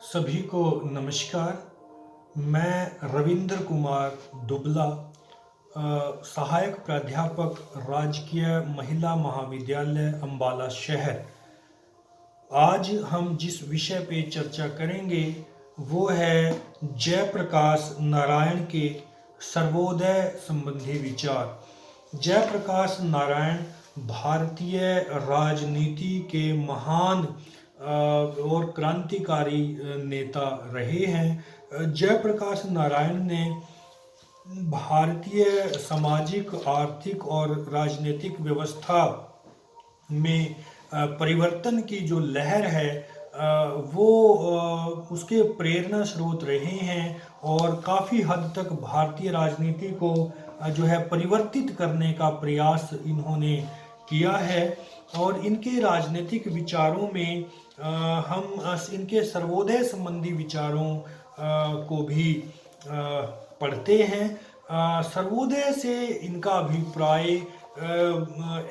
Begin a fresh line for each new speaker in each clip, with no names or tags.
सभी को नमस्कार। मैं रविंद्र कुमार दुबला, सहायक प्राध्यापक, राजकीय महिला महाविद्यालय अम्बाला शहर। आज हम जिस विषय पे चर्चा करेंगे वो है जयप्रकाश नारायण के सर्वोदय संबंधी विचार। जयप्रकाश नारायण भारतीय राजनीति के महान और क्रांतिकारी नेता रहे हैं। जयप्रकाश नारायण ने भारतीय सामाजिक, आर्थिक और राजनीतिक व्यवस्था में परिवर्तन की जो लहर है वो उसके प्रेरणा स्रोत रहे हैं और काफ़ी हद तक भारतीय राजनीति को जो है परिवर्तित करने का प्रयास इन्होंने किया है। और इनके राजनीतिक विचारों में हम इनके सर्वोदय संबंधी विचारों को भी पढ़ते हैं। सर्वोदय से इनका अभिप्राय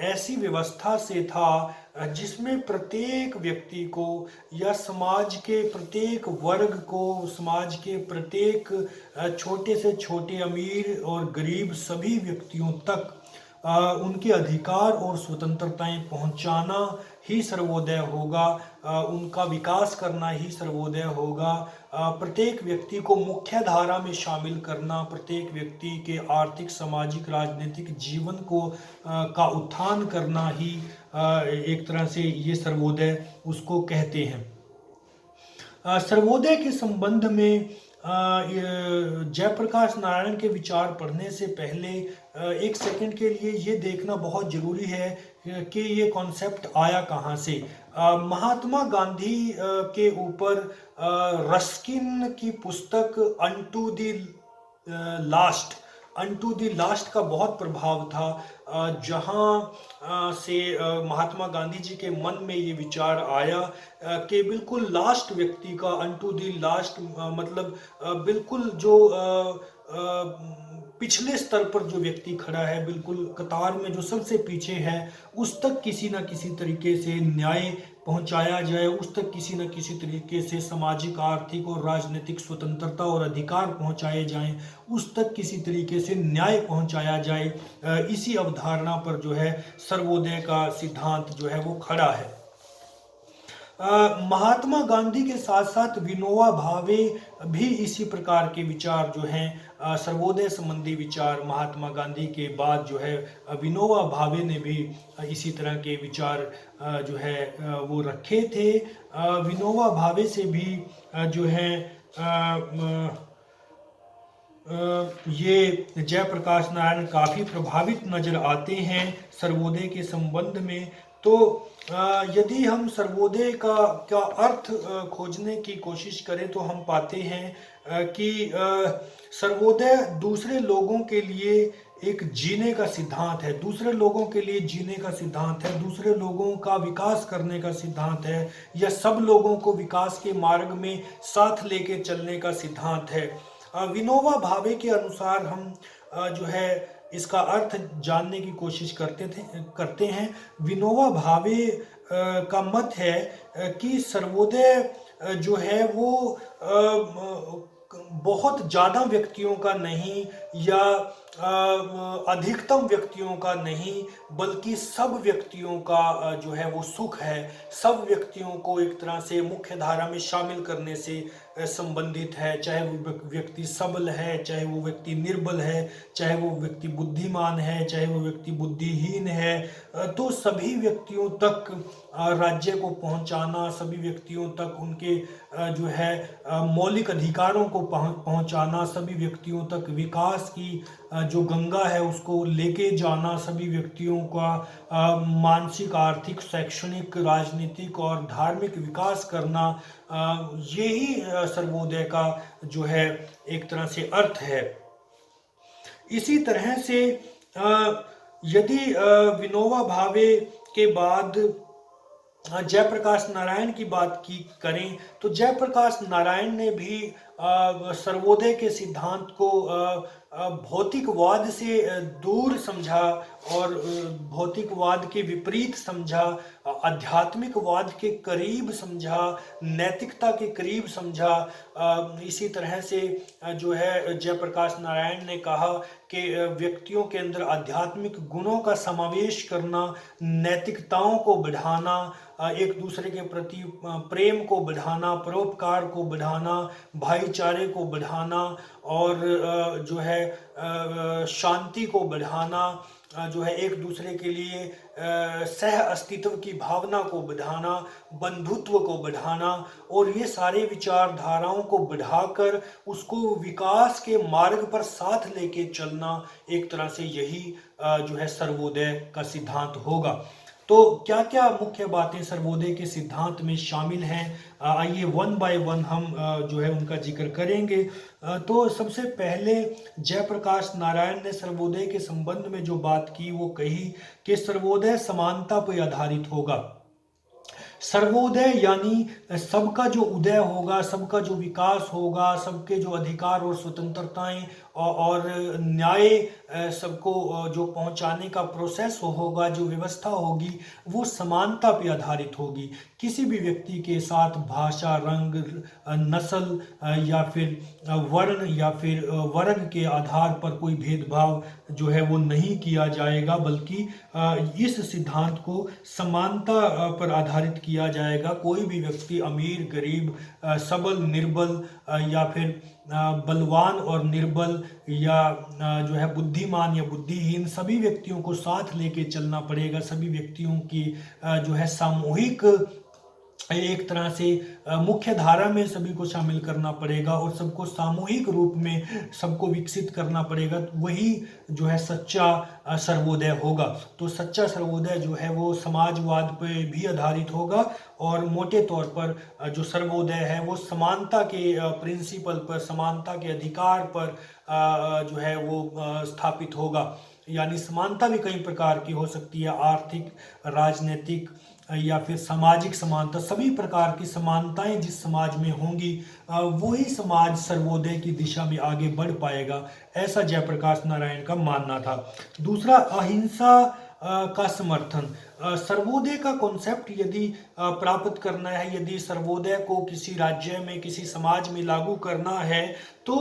ऐसी व्यवस्था से था जिसमें प्रत्येक व्यक्ति को या समाज के प्रत्येक वर्ग को, समाज के प्रत्येक छोटे से छोटे, अमीर और गरीब सभी व्यक्तियों तक उनके अधिकार और स्वतंत्रताएं पहुंचाना ही सर्वोदय होगा। उनका विकास करना ही सर्वोदय होगा। प्रत्येक व्यक्ति को मुख्य धारा में शामिल करना, प्रत्येक व्यक्ति के आर्थिक, सामाजिक, राजनीतिक जीवन को का उत्थान करना ही एक तरह से ये सर्वोदय उसको कहते हैं। सर्वोदय के संबंध में जयप्रकाश नारायण के विचार पढ़ने से पहले एक सेकंड के लिए ये देखना बहुत जरूरी है कि ये कॉन्सेप्ट आया कहाँ से। महात्मा गांधी के ऊपर रस्किन की पुस्तक अनटू द लास्ट का बहुत प्रभाव था, जहाँ से महात्मा गांधी जी के मन में ये विचार आया कि बिल्कुल लास्ट व्यक्ति का, अनटू द लास्ट मतलब बिल्कुल जो पिछले स्तर पर जो व्यक्ति खड़ा है, बिल्कुल कतार में जो सबसे पीछे है, उस तक किसी न किसी तरीके से न्याय पहुंचाया जाए, उस तक किसी न किसी तरीके से सामाजिक, आर्थिक और राजनीतिक स्वतंत्रता और अधिकार पहुंचाए जाएं, उस तक किसी तरीके से न्याय पहुंचाया जाए। इसी अवधारणा पर जो है सर्वोदय का सिद्धांत जो है वो खड़ा है। महात्मा गांधी के साथ साथ विनोबा भावे भी इसी प्रकार के विचार जो हैं, सर्वोदय संबंधी विचार महात्मा गांधी के बाद जो है विनोबा भावे ने भी इसी तरह के विचार जो है वो रखे थे। विनोबा भावे से भी जो है ये जयप्रकाश नारायण काफ़ी प्रभावित नजर आते हैं सर्वोदय के संबंध में। तो यदि हम सर्वोदय का अर्थ खोजने की कोशिश करें तो हम पाते हैं कि सर्वोदय दूसरे लोगों के लिए एक जीने का सिद्धांत है, दूसरे लोगों के लिए जीने का सिद्धांत है, दूसरे लोगों का विकास करने का सिद्धांत है, या सब लोगों को विकास के मार्ग में साथ लेके चलने का सिद्धांत है। विनोबा भावे के अनुसार हम जो है इसका अर्थ जानने की कोशिश करते हैं। विनोबा भावे का मत है कि सर्वोदय जो है वो बहुत ज़्यादा व्यक्तियों का नहीं या अधिकतम व्यक्तियों का नहीं, बल्कि सब व्यक्तियों का जो है वो सुख है। सब व्यक्तियों को एक तरह से मुख्य धारा में शामिल करने से संबंधित है, चाहे वो व्यक्ति सबल है, चाहे वो व्यक्ति निर्बल है, चाहे वो व्यक्ति बुद्धिमान है, चाहे वो व्यक्ति बुद्धिहीन है। तो सभी व्यक्तियों तक राज्य को पहुंचाना, सभी व्यक्तियों तक उनके जो है मौलिक अधिकारों को पहुंचाना, सभी व्यक्तियों तक विकास की जो गंगा है उसको लेके जाना, सभी व्यक्तियों का मानसिक, आर्थिक, शैक्षणिक, राजनीतिक और धार्मिक विकास करना, यही सर्वोदय का जो है एक तरह से अर्थ है। इसी तरह से यदि विनोबा भावे के बाद जयप्रकाश नारायण की बात करें तो जयप्रकाश नारायण ने भी सर्वोदय के सिद्धांत को भौतिकवाद से दूर समझा और भौतिकवाद के विपरीत समझा, आध्यात्मिकवाद के करीब समझा, नैतिकता के करीब समझा। इसी तरह से जो है जयप्रकाश नारायण ने कहा कि व्यक्तियों के अंदर आध्यात्मिक गुणों का समावेश करना, नैतिकताओं को बढ़ाना, एक दूसरे के प्रति प्रेम को बढ़ाना, परोपकार को बढ़ाना, भाईचारे को बढ़ाना और जो है शांति को बढ़ाना, जो है एक दूसरे के लिए सह अस्तित्व की भावना को बढ़ाना, बंधुत्व को बढ़ाना और ये सारे विचारधाराओं को बढ़ाकर उसको विकास के मार्ग पर साथ लेके चलना, एक तरह से यही जो है सर्वोदय का सिद्धांत होगा। तो क्या क्या मुख्य बातें सर्वोदय के सिद्धांत में शामिल हैं, आइए वन बाय वन हम जो है उनका जिक्र करेंगे। तो सबसे पहले जयप्रकाश नारायण ने सर्वोदय के संबंध में जो बात की वो कही कि सर्वोदय समानता पर आधारित होगा। सर्वोदय यानी सबका जो उदय होगा, सबका जो विकास होगा, सबके जो अधिकार और स्वतंत्रताएं और न्याय सबको जो पहुंचाने का प्रोसेस होगा, जो व्यवस्था होगी, वो समानता पे आधारित होगी। किसी भी व्यक्ति के साथ भाषा, रंग, नस्ल या फिर वर्ण या फिर वर्ग के आधार पर कोई भेदभाव जो है वो नहीं किया जाएगा, बल्कि इस सिद्धांत को समानता पर आधारित किया जाएगा। कोई भी व्यक्ति अमीर, गरीब, सबल, निर्बल या फिर बलवान और निर्बल या जो है बुद्धिमान या बुद्धिहीन, सभी व्यक्तियों को साथ लेके चलना पड़ेगा। सभी व्यक्तियों की जो है सामूहिक एक तरह से मुख्य धारा में सभी को शामिल करना पड़ेगा और सबको सामूहिक रूप में सबको विकसित करना पड़ेगा। वही जो है सच्चा सर्वोदय होगा। तो सच्चा सर्वोदय जो है वो समाजवाद पे भी आधारित होगा और मोटे तौर पर जो सर्वोदय है वो समानता के प्रिंसिपल पर, समानता के अधिकार पर जो है वो स्थापित होगा। यानी समानता भी कई प्रकार की हो सकती है, आर्थिक, राजनीतिक या फिर सामाजिक समानता। सभी प्रकार की समानताएं जिस समाज में होंगी वही समाज सर्वोदय की दिशा में आगे बढ़ पाएगा, ऐसा जयप्रकाश नारायण का मानना था। दूसरा, अहिंसा का समर्थन। सर्वोदय का कॉन्सेप्ट यदि प्राप्त करना है, यदि सर्वोदय को किसी राज्य में, किसी समाज में लागू करना है, तो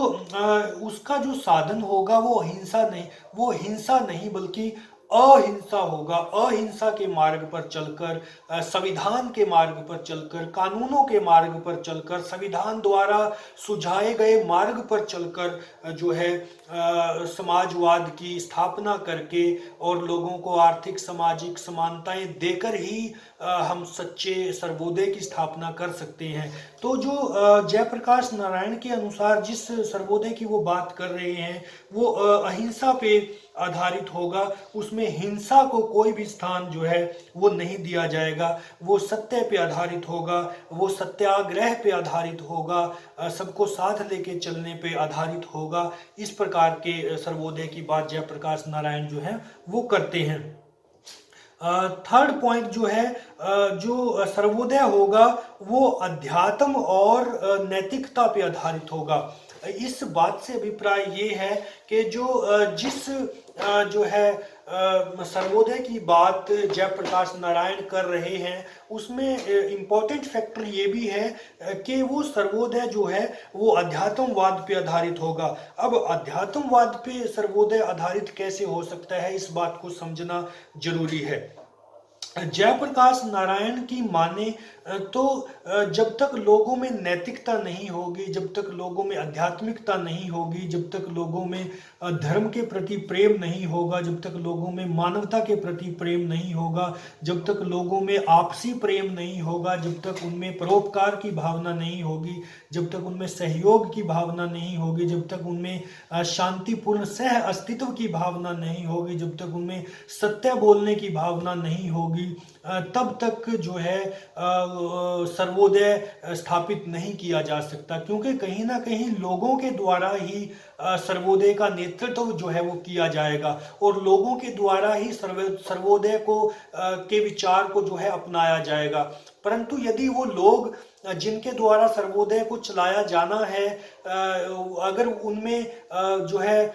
उसका जो साधन होगा वो हिंसा नहीं बल्कि अहिंसा होगा। अहिंसा के मार्ग पर चलकर, संविधान के मार्ग पर चलकर, कानूनों के मार्ग पर चलकर, संविधान द्वारा सुझाए गए मार्ग पर चलकर जो है समाजवाद की स्थापना करके और लोगों को आर्थिक, सामाजिक समानताएं देकर ही हम सच्चे सर्वोदय की स्थापना कर सकते हैं। तो जो जयप्रकाश नारायण के अनुसार जिस सर्वोदय की वो बात कर रहे हैं वो अहिंसा पे आधारित होगा। उसमें हिंसा को कोई भी स्थान जो है वो नहीं दिया जाएगा। वो सत्य पे आधारित होगा, वो सत्याग्रह पे आधारित होगा, सबको साथ लेके चलने पे आधारित होगा। इस प्रकार के सर्वोदय की बात जयप्रकाश नारायण जो है वो करते हैं। थर्ड पॉइंट जो है, जो सर्वोदय होगा वो अध्यात्म और नैतिकता पे आधारित होगा। इस बात से अभिप्राय ये है कि जिस जो है सर्वोदय की बात जयप्रकाश नारायण कर रहे हैं उसमें इम्पोर्टेंट फैक्टर ये भी है कि वो सर्वोदय जो है वो अध्यात्मवाद पे आधारित होगा। अब अध्यात्मवाद पे सर्वोदय आधारित कैसे हो सकता है, इस बात को समझना जरूरी है। जयप्रकाश नारायण की माने तो जब तक लोगों में नैतिकता नहीं होगी, जब तक लोगों में आध्यात्मिकता नहीं होगी, जब तक लोगों में धर्म के प्रति प्रेम नहीं होगा, जब तक लोगों में मानवता के प्रति प्रेम नहीं होगा, जब तक लोगों में आपसी प्रेम नहीं होगा, जब तक उनमें परोपकार की भावना नहीं होगी, जब तक उनमें सहयोग की भावना नहीं होगी, जब तक उनमें शांतिपूर्ण सह अस्तित्व की भावना नहीं होगी, जब तक उनमें सत्य बोलने की भावना नहीं होगी, हुई तब तक जो है सर्वोदय स्थापित नहीं किया जा सकता, क्योंकि कहीं ना कहीं लोगों के द्वारा ही सर्वोदय का नेतृत्व जो है वो किया जाएगा और लोगों के द्वारा ही सर्वोदय को के विचार को जो है अपनाया जाएगा। परंतु यदि वो लोग जिनके द्वारा सर्वोदय को चलाया जाना है अगर उनमें जो है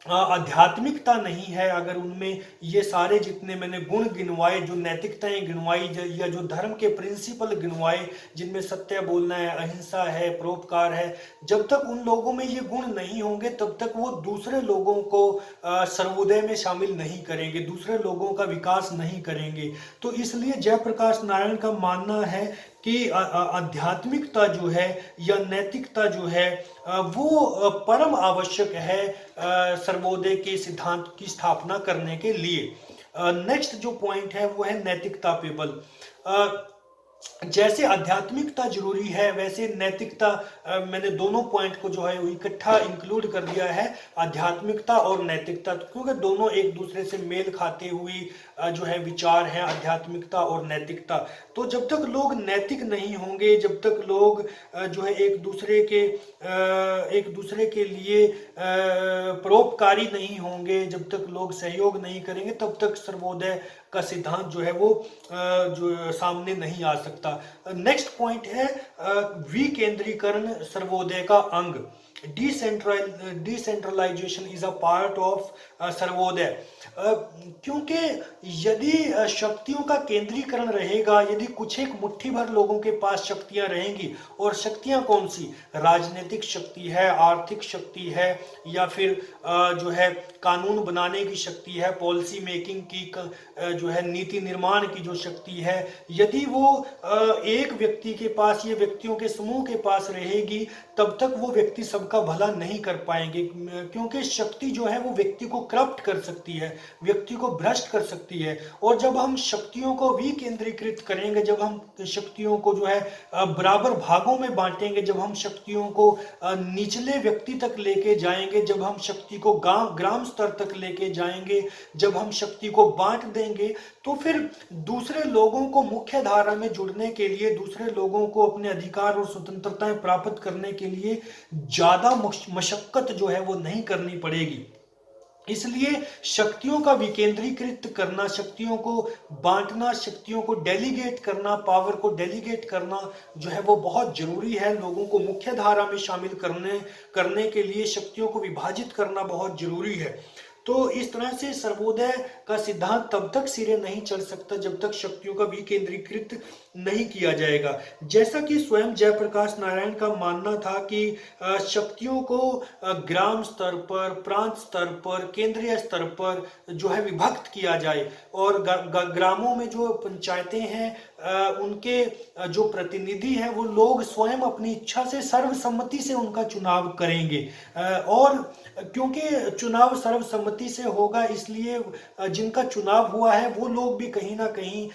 आध्यात्मिकता नहीं है, अगर उनमें ये सारे जितने मैंने गुण गिनवाए, जो नैतिकताएं गिनवाई या जो धर्म के प्रिंसिपल गिनवाए, जिनमें सत्य बोलना है, अहिंसा है, परोपकार है, जब तक उन लोगों में ये गुण नहीं होंगे तब तक वो दूसरे लोगों को सर्वोदय में शामिल नहीं करेंगे, दूसरे लोगों का विकास नहीं करेंगे। तो इसलिए जयप्रकाश नारायण का मानना है कि आध्यात्मिकता जो है या नैतिकता जो है वो परम आवश्यक है सर्वोदय के सिद्धांत की स्थापना करने के लिए। नेक्स्ट जो पॉइंट है वो है नैतिकता पे बल। जैसे आध्यात्मिकता जरूरी है वैसे नैतिकता, मैंने दोनों पॉइंट को जो है वो इकट्ठा इंक्लूड कर दिया है, आध्यात्मिकता और नैतिकता, क्योंकि दोनों एक दूसरे से मेल खाते हुई जो है विचार हैं, आध्यात्मिकता और नैतिकता। तो जब तक लोग नैतिक नहीं होंगे, जब तक लोग जो है एक दूसरे के लिए परोपकारी नहीं होंगे, जब तक लोग सहयोग नहीं करेंगे, तब तक सर्वोदय का सिद्धांत जो है वो जो सामने नहीं आ सकता। नेक्स्ट पॉइंट है विकेंद्रीकरण सर्वोदय का अंग। Decentralisation is a part of Sarvodaya. क्योंकि यदि शक्तियों का केंद्रीकरण रहेगा, यदि कुछ एक मुट्ठी भर लोगों के पास शक्तियां रहेंगी, और शक्तियां कौन सी, राजनीतिक शक्ति है, आर्थिक शक्ति है, या फिर जो है कानून बनाने की शक्ति है, पॉलिसी मेकिंग की जो है नीति निर्माण की जो शक्ति है, यदि वो एक व्यक्ति के पास, ये व्यक्तियों के समूह के पास रहेगी, तब तक वो व्यक्ति सबका भला नहीं कर पाएंगे, क्योंकि शक्ति जो है वो व्यक्ति को करप्ट कर सकती है, व्यक्ति को भ्रष्ट कर सकती है। और जब हम शक्तियों को विकेंद्रीकृत करेंगे, जब हम शक्तियों को जो है बराबर भागों में बांटेंगे, जब हम शक्तियों को निचले व्यक्ति तक लेके जाएंगे, जब हम शक्ति को ग्राम स्तर तक लेके जाएंगे, जब हम शक्ति को बांट देंगे, तो फिर दूसरे लोगों को मुख्य धारा में जुड़ने के लिए, दूसरे लोगों को अपने अधिकार और स्वतंत्रताएं प्राप्त करने के लिए ज्यादा मशक्कत जो है वो नहीं करनी पड़ेगी। इसलिए शक्तियों का विकेंद्रीकृत करना, शक्तियों को बांटना, शक्तियों को डेलीगेट करना, पावर को डेलीगेट करना जो है वो बहुत जरूरी है। लोगों को मुख्य धारा में शामिल करने के लिए शक्तियों को विभाजित करना बहुत जरूरी है। तो इस तरह से सर्वोदय का सिद्धांत तब तक सिरे नहीं चढ़ सकता जब तक शक्तियों का विकेंद्रीकृत नहीं किया जाएगा। जैसा कि स्वयं जयप्रकाश नारायण का मानना था कि शक्तियों को ग्राम स्तर पर, प्रांत स्तर पर, केंद्रीय स्तर पर जो है विभक्त किया जाए, और ग्रामों में जो पंचायतें हैं उनके जो प्रतिनिधि हैं वो लोग स्वयं अपनी इच्छा से सर्वसम्मति से उनका चुनाव करेंगे। और क्योंकि चुनाव सर्वसम्मति से होगा, इसलिए जिनका चुनाव हुआ है वो लोग भी कहीं ना कहीं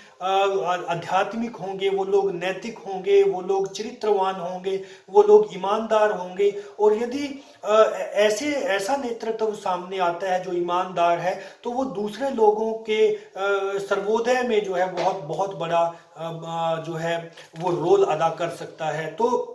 आध्यात्मिक होंगे, वो लोग नैतिक होंगे, वो लोग चरित्रवान होंगे, वो लोग ईमानदार होंगे। और यदि ऐसा नेतृत्व सामने आता है जो ईमानदार है, तो वो दूसरे लोगों के सर्वोदय में जो है बहुत बहुत बड़ा जो है वो रोल अदा कर सकता है। तो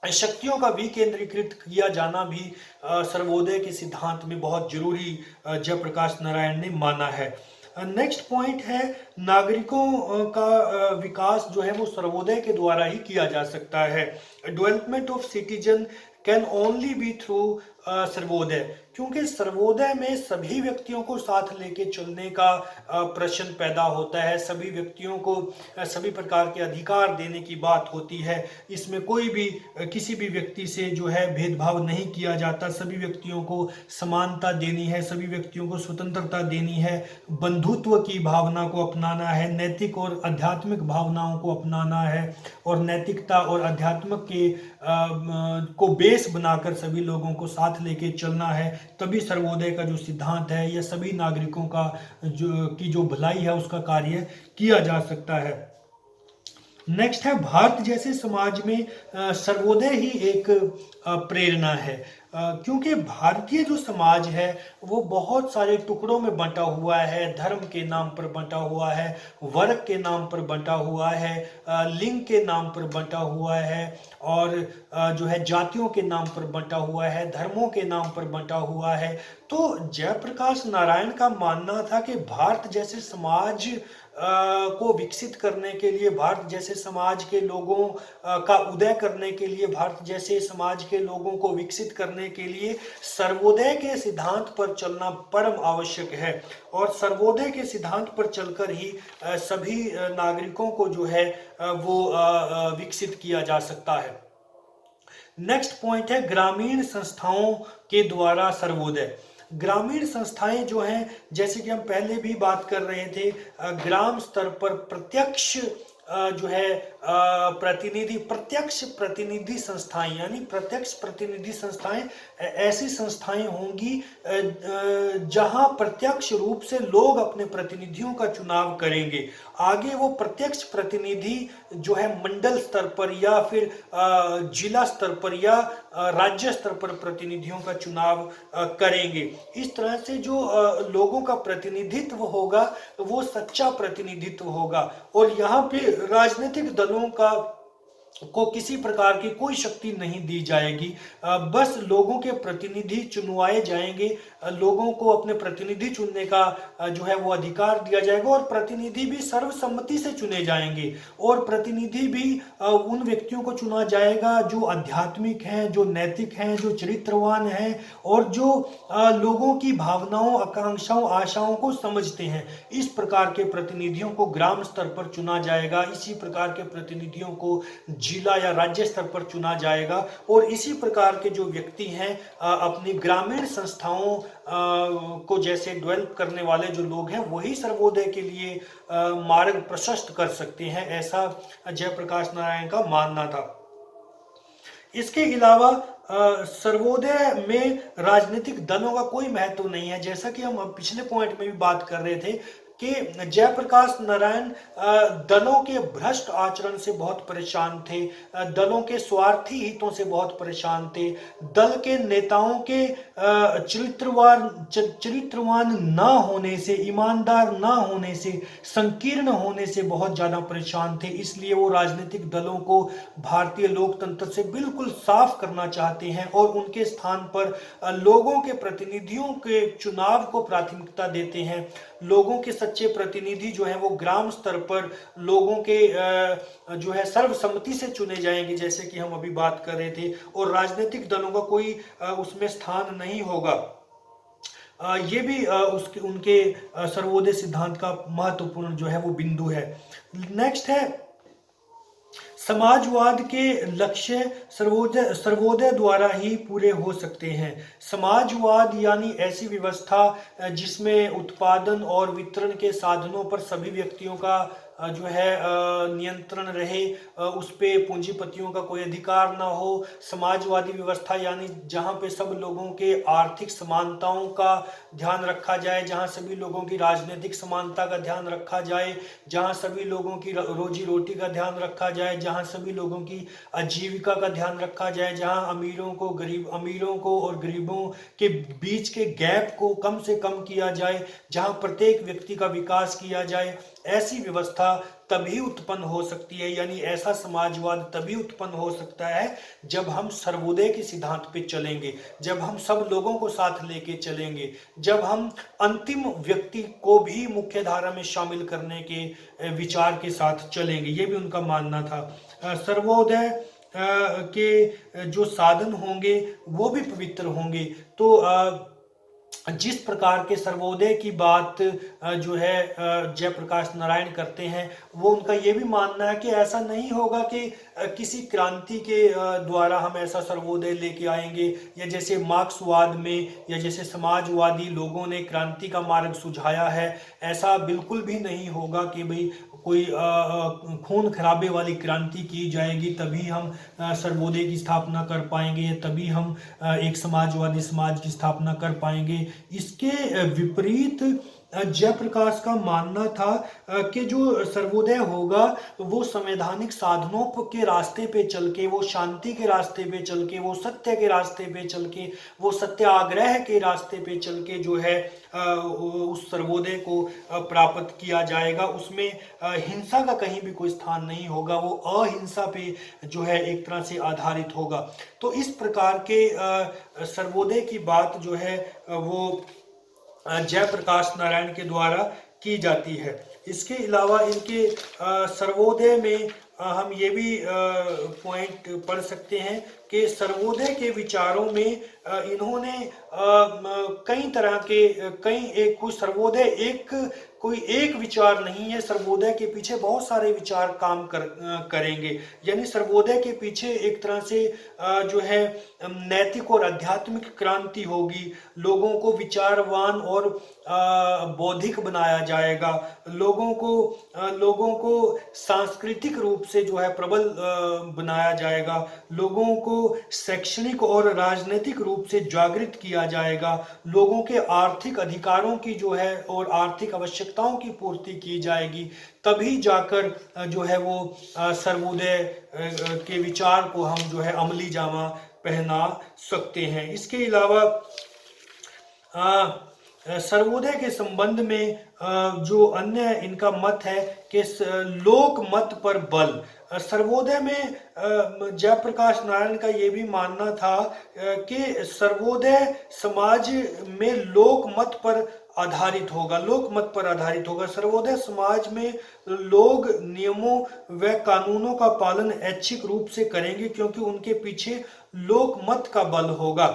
शक्तियों का विकेंद्रीकृत किया जाना भी सर्वोदय के सिद्धांत में बहुत जरूरी जयप्रकाश नारायण ने माना है। नेक्स्ट पॉइंट है नागरिकों का विकास जो है वो सर्वोदय के द्वारा ही किया जा सकता है। Development of citizen can only B through Sarvodaya, क्योंकि सर्वोदय में सभी व्यक्तियों को साथ लेके चलने का प्रश्न पैदा होता है, सभी व्यक्तियों को सभी प्रकार के अधिकार देने की बात होती है। इसमें कोई भी किसी भी व्यक्ति से जो है भेदभाव नहीं किया जाता, सभी व्यक्तियों को समानता देनी है, सभी व्यक्तियों को स्वतंत्रता देनी है, बंधुत्व की भावना को अपनाना है, नैतिक और आध्यात्मिक भावनाओं को अपनाना है, और नैतिकता और अध्यात्म के को बेस बनाकर सभी लोगों को साथ लेके चलना है। तभी सर्वोदय का जो सिद्धांत है या सभी नागरिकों का जो भलाई है उसका कार्य किया जा सकता है। नेक्स्ट है भारत जैसे समाज में सर्वोदय ही एक प्रेरणा है। क्योंकि भारतीय जो समाज है वो बहुत सारे टुकड़ों में बंटा हुआ है, धर्म के नाम पर बंटा हुआ है, वर्ग के नाम पर बंटा हुआ है, लिंग के नाम पर बंटा हुआ है, और जो है जातियों के नाम पर बंटा हुआ है, धर्मों के नाम पर बंटा हुआ है। तो जयप्रकाश नारायण का मानना था कि भारत जैसे समाज को विकसित करने के लिए, भारत जैसे समाज के लोगों का उदय करने के लिए, भारत जैसे समाज के लोगों को विकसित करने के लिए सर्वोदय के सिद्धांत पर चलना परम आवश्यक है। और सर्वोदय के सिद्धांत पर चलकर ही सभी नागरिकों को जो है वो विकसित किया जा सकता है। नेक्स्ट पॉइंट है ग्रामीण संस्थाओं के द्वारा सर्वोदय। ग्रामीण संस्थाएं जो हैं, जैसे कि हम पहले भी बात कर रहे थे, ग्राम स्तर पर प्रत्यक्ष जो है प्रत्यक्ष प्रतिनिधि संस्थाएं, यानी प्रत्यक्ष प्रतिनिधि संस्थाएं ऐसी संस्थाएं होंगी जहां प्रत्यक्ष रूप से लोग अपने प्रतिनिधियों का चुनाव करेंगे। आगे वो प्रत्यक्ष प्रतिनिधि जो है मंडल स्तर पर या फिर जिला स्तर पर या राज्य स्तर पर प्रतिनिधियों का चुनाव करेंगे। इस तरह से जो लोगों का प्रतिनिधित्व होगा वो सच्चा प्रतिनिधित्व होगा। और यहाँ पे राजनीतिक दलों को किसी प्रकार की कोई शक्ति नहीं दी जाएगी। बस लोगों के प्रतिनिधि चुनवाए जाएंगे, लोगों को अपने प्रतिनिधि चुनने का जो है वो अधिकार दिया जाएगा, और प्रतिनिधि भी सर्वसम्मति से चुने जाएंगे। और प्रतिनिधि भी उन व्यक्तियों को चुना जाएगा जो आध्यात्मिक हैं, जो नैतिक हैं, जो चरित्रवान हैं, और जो लोगों की भावनाओं, आकांक्षाओं, आशाओं को समझते हैं। इस प्रकार के प्रतिनिधियों को ग्राम स्तर पर चुना जाएगा, इसी प्रकार के प्रतिनिधियों को जिला या राज्य स्तर पर चुना जाएगा। और इसी प्रकार के जो व्यक्ति हैं अपनी ग्रामीण संस्थाओं को जैसे डेवलप करने वाले जो लोग हैं, वही सर्वोदय के लिए मार्ग प्रशस्त कर सकते हैं, ऐसा जयप्रकाश नारायण का मानना था। इसके अलावा सर्वोदय में राजनीतिक दलों का कोई महत्व नहीं है। जैसा कि हम पिछले पॉइंट में भी बात कर रहे थे कि जयप्रकाश नारायण दलों के भ्रष्ट आचरण से बहुत परेशान थे, दलों के स्वार्थी हितों से बहुत परेशान थे, दल के नेताओं के चरित्रवान ना होने से, ईमानदार ना होने से, संकीर्ण होने से बहुत ज्यादा परेशान थे। इसलिए वो राजनीतिक दलों को भारतीय लोकतंत्र से बिल्कुल साफ करना चाहते हैं और उनके स्थान पर लोगों के प्रतिनिधियों के चुनाव को प्राथमिकता देते हैं। लोगों के सच्चे प्रतिनिधि जो है वो ग्राम स्तर पर लोगों के जो है सर्वसम्मति से चुने जाएंगे, जैसे कि हम अभी बात कर रहे थे, और राजनीतिक दलों का कोई उसमें स्थान नहीं होगा। ये भी उनके सर्वोदय सिद्धांत का महत्वपूर्ण जो है वो बिंदु है। नेक्स्ट है समाजवाद के लक्ष्य सर्वोदय द्वारा ही पूरे हो सकते हैं। समाजवाद यानी ऐसी व्यवस्था जिसमें उत्पादन और वितरण के साधनों पर सभी व्यक्तियों का जो है नियंत्रण रहे, उस पे पूंजीपतियों का कोई अधिकार ना हो। समाजवादी व्यवस्था यानी जहाँ पे सब लोगों के आर्थिक समानताओं का ध्यान रखा जाए, जहाँ सभी लोगों की राजनीतिक समानता का ध्यान रखा जाए, जहाँ सभी लोगों की रोजी रोटी का ध्यान रखा जाए, जहाँ सभी लोगों की आजीविका का ध्यान रखा जाए, जहाँ अमीरों को और गरीबों के बीच के गैप को कम से कम किया जाए, जहाँ प्रत्येक व्यक्ति का विकास किया जाए। ऐसी व्यवस्था तभी उत्पन्न हो सकती है, यानी ऐसा समाजवाद तभी उत्पन्न हो सकता है जब हम सर्वोदय के सिद्धांत पे चलेंगे, जब हम सब लोगों को साथ लेके चलेंगे, जब हम अंतिम व्यक्ति को भी मुख्य धारा में शामिल करने के विचार के साथ चलेंगे। ये भी उनका मानना था। सर्वोदय के जो साधन होंगे वो भी पवित्र होंगे। तो जिस प्रकार के सर्वोदय की बात जो है जयप्रकाश नारायण करते हैं, वो उनका ये भी मानना है कि ऐसा नहीं होगा कि किसी क्रांति के द्वारा हम ऐसा सर्वोदय लेके आएंगे, या जैसे मार्क्सवाद में या जैसे समाजवादी लोगों ने क्रांति का मार्ग सुझाया है, ऐसा बिल्कुल भी नहीं होगा कि भाई कोई खून खराबे वाली क्रांति की जाएगी तभी हम सर्वोदय की स्थापना कर पाएंगे, तभी हम एक समाजवादी समाज की स्थापना कर पाएंगे। इसके विपरीत जयप्रकाश का मानना था कि जो सर्वोदय होगा वो संवैधानिक साधनों के रास्ते पे चल के, वो शांति के रास्ते पे चल के, वो सत्य के रास्ते पे चल के, वो सत्याग्रह के रास्ते पे चल के जो है उस सर्वोदय को प्राप्त किया जाएगा। उसमें हिंसा का कहीं भी कोई स्थान नहीं होगा, वो अहिंसा पे जो है एक तरह से आधारित होगा। तो इस प्रकार के सर्वोदय की बात जो है वो जयप्रकाश नारायण के द्वारा की जाती है। इसके अलावा इनके सर्वोदय में हम ये भी पॉइंट पढ़ सकते हैं कि सर्वोदय के विचारों में इन्होंने कई तरह के कई एक कुछ सर्वोदय एक कोई एक विचार नहीं है, सर्वोदय के पीछे बहुत सारे विचार काम करेंगे। यानी सर्वोदय के पीछे एक तरह से जो है नैतिक और आध्यात्मिक क्रांति होगी, लोगों को विचारवान और बौद्धिक बनाया जाएगा, लोगों को सांस्कृतिक रूप से जो है प्रबल बनाया जाएगा, लोगों को शैक्षणिक और राजनीतिक रूप से जागृत किया जाएगा, लोगों के आर्थिक अधिकारों की जो है और आर्थिक आवश्यकताओं की पूर्ति की जाएगी। तभी जाकर जो है वो सर्वोदय के विचार को हम जो है अमली जामा पहना सकते हैं। इसके अलावा सर्वोदय के संबंध में जो अन्य इनका मत है कि लोक मत पर बल। सर्वोदय में जयप्रकाश नारायण का ये भी मानना था कि सर्वोदय समाज में लोक मत पर आधारित होगा, लोक मत पर आधारित होगा। सर्वोदय समाज में लोग नियमों व कानूनों का पालन ऐच्छिक रूप से करेंगे क्योंकि उनके पीछे लोक मत का बल होगा।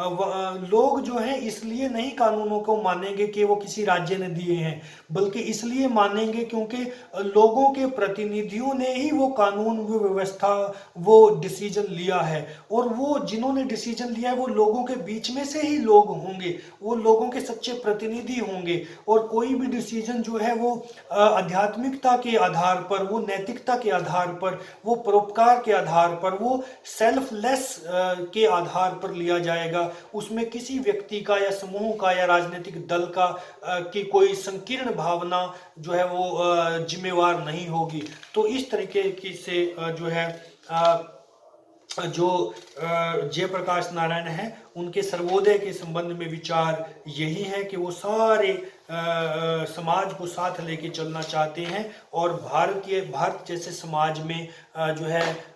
लोग जो हैं इसलिए नहीं कानूनों को मानेंगे कि वो किसी राज्य ने दिए हैं, बल्कि इसलिए मानेंगे क्योंकि लोगों के प्रतिनिधियों ने ही वो कानून, वो व्यवस्था, वो डिसीजन लिया है, और वो जिन्होंने डिसीजन लिया है वो लोगों के बीच में से ही लोग होंगे, वो लोगों के सच्चे प्रतिनिधि होंगे। और कोई भी डिसीजन जो है वो आध्यात्मिकता के आधार पर, वो नैतिकता के आधार पर, वो परोपकार के आधार पर, वो सेल्फलेस के आधार पर लिया जाएगा। उसमें किसी व्यक्ति का या समूह का या राजनीतिक दल का की कोई संकीर्ण भावना जो है वो जिम्मेवार नहीं होगी। तो इस तरीके की से जो है जो जयप्रकाश नारायण हैं उनके सर्वोदय के संबंध में विचार यही है कि वो सारे समाज को साथ लेके चलना चाहते हैं, और भारत जैसे समाज में जो है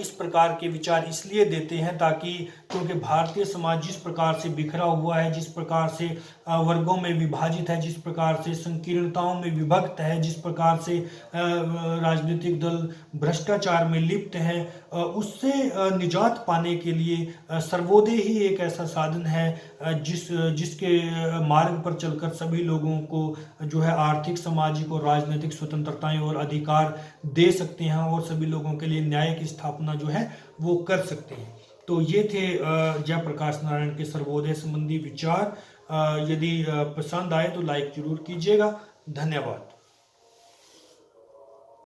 इस प्रकार के विचार इसलिए देते हैं ताकि, क्योंकि भारतीय समाज जिस प्रकार से बिखरा हुआ है, जिस प्रकार से वर्गों में विभाजित है, जिस प्रकार से संकीर्णताओं में विभक्त है, जिस प्रकार से राजनीतिक दल भ्रष्टाचार में लिप्त हैं, उससे निजात पाने के लिए सर्वोदय ही एक ऐसा साधन है जिसके मार्ग पर चलकर सभी लोगों को जो है आर्थिक, सामाजिक और राजनीतिक स्वतंत्रताएं और अधिकार दे सकते हैं, और सभी लोगों के लिए न्याय की स्थापना जो है वो कर सकते हैं। तो ये थे जयप्रकाश नारायण के सर्वोदय संबंधी विचार। यदि पसंद आए तो लाइक जरूर कीजिएगा। धन्यवाद।